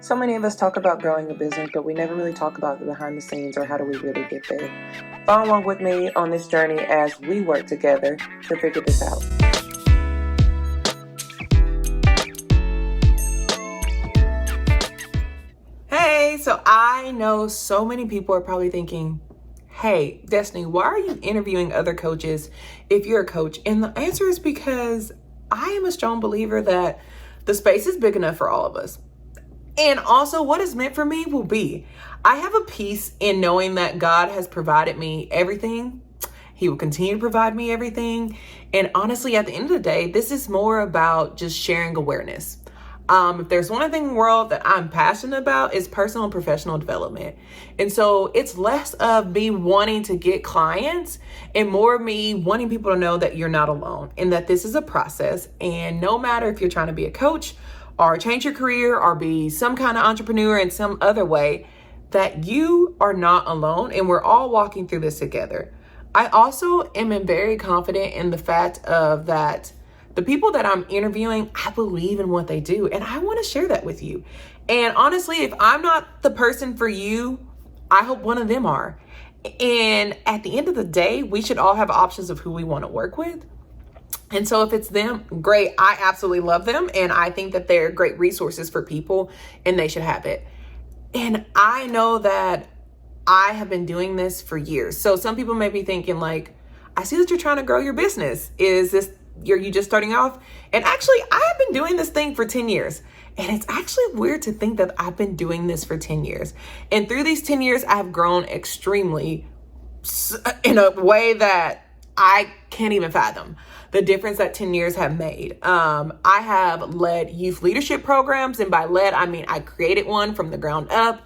So many of us talk about growing a business, but we never really talk about the behind the scenes or how do we really get there. Follow along with me on this journey as we work together to figure this out. Hey, so I know so many people are probably thinking, hey, Destiny, why are you interviewing other coaches if you're a coach? And the answer is because I am a strong believer that the space is big enough for all of us. And also, what is meant for me will be. I have a peace in knowing that God has provided me everything. He will continue to provide me everything. And honestly, at the end of the day, this is more about just sharing awareness. If there's one thing in the world that I'm passionate about, is personal and professional development. And so it's less of me wanting to get clients and more of me wanting people to know that you're not alone and that this is a process. And no matter if you're trying to be a coach or change your career or be some kind of entrepreneur in some other way, that you are not alone and we're all walking through this together. I also am very confident in the fact of that the people that I'm interviewing, I believe in what they do and I want to share that with you. And honestly, if I'm not the person for you, I hope one of them are. And at the end of the day, we should all have options of who we want to work with. And so if it's them, great. I absolutely love them. And I think that they're great resources for people and they should have it. And I know that I have been doing this for years. So some people may be thinking like, I see that you're trying to grow your business. Are you just starting off? And actually, I have been doing this thing for 10 years. And it's actually weird to think that I've been doing this for 10 years. And through these 10 years, I've grown extremely in a way that I can't even fathom the difference that 10 years have made. I have led youth leadership programs, and by led, I mean I created one from the ground up.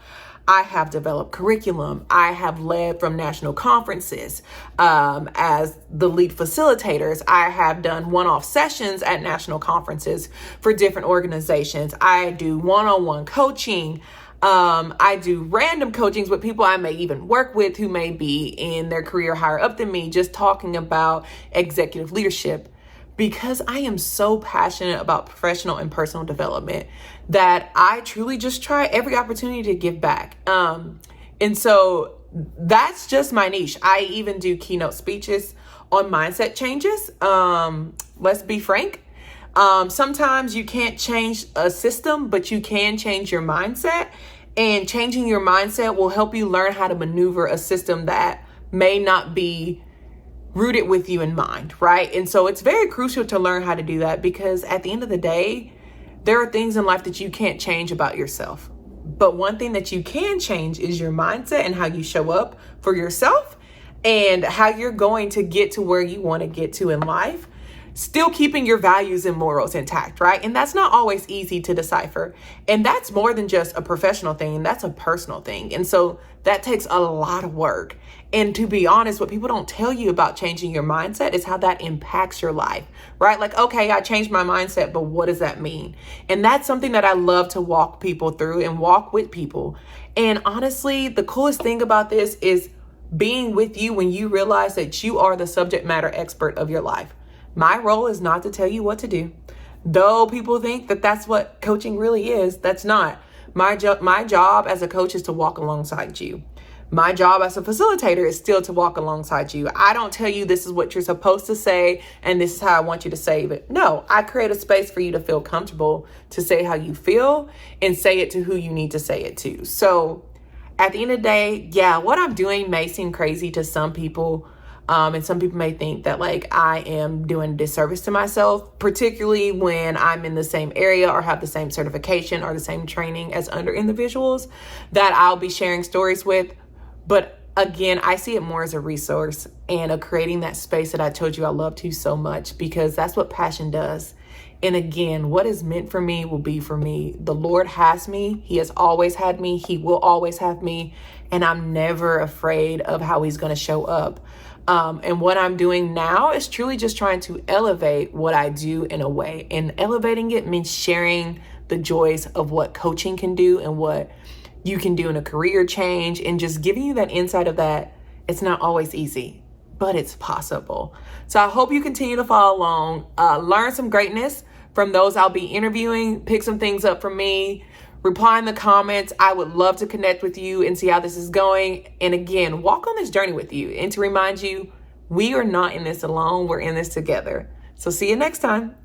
I have developed curriculum. I have led from national conferences as the lead facilitators. I have done one-off sessions at national conferences for different organizations. I do one-on-one coaching. I do random coachings with people I may even work with who may be in their career higher up than me, just talking about executive leadership, because I am so passionate about professional and personal development that I truly just try every opportunity to give back. And so that's just my niche. I even do keynote speeches on mindset changes. Let's be frank. Sometimes you can't change a system, but you can change your mindset, and changing your mindset will help you learn how to maneuver a system that may not be rooted with you in mind, right? And so it's very crucial to learn how to do that, because at the end of the day, there are things in life that you can't change about yourself. But one thing that you can change is your mindset and how you show up for yourself and how you're going to get to where you want to get to in life, still keeping your values and morals intact, right? And that's not always easy to decipher. And that's more than just a professional thing. That's a personal thing. And so that takes a lot of work. And to be honest, what people don't tell you about changing your mindset is how that impacts your life, right? Like, okay, I changed my mindset, but what does that mean? And that's something that I love to walk people through and walk with people. And honestly, the coolest thing about this is being with you when you realize that you are the subject matter expert of your life. My role is not to tell you what to do. Though people think that that's what coaching really is, that's not. My job as a coach is to walk alongside you. My job as a facilitator is still to walk alongside you. I don't tell you this is what you're supposed to say and this is how I want you to say it. No, I create a space for you to feel comfortable to say how you feel and say it to who you need to say it to. So at the end of the day, yeah, what I'm doing may seem crazy to some people. And some people may think that like I am doing a disservice to myself, particularly when I'm in the same area or have the same certification or the same training as other individuals that I'll be sharing stories with. But again, I see it more as a resource and of creating that space that I told you I love to so much, because that's what passion does. And again, what is meant for me will be for me. The Lord has me. He has always had me. He will always have me. And I'm never afraid of how he's going to show up. And what I'm doing now is truly just trying to elevate what I do in a way. And elevating it means sharing the joys of what coaching can do and what you can do in a career change, and just giving you that insight of that it's not always easy, but it's possible. So I hope you continue to follow along, learn some greatness from those I'll be interviewing, pick some things up from me, reply in the comments. I would love to connect with you and see how this is going. And again, walk on this journey with you and to remind you, we are not in this alone. We're in this together. So see you next time.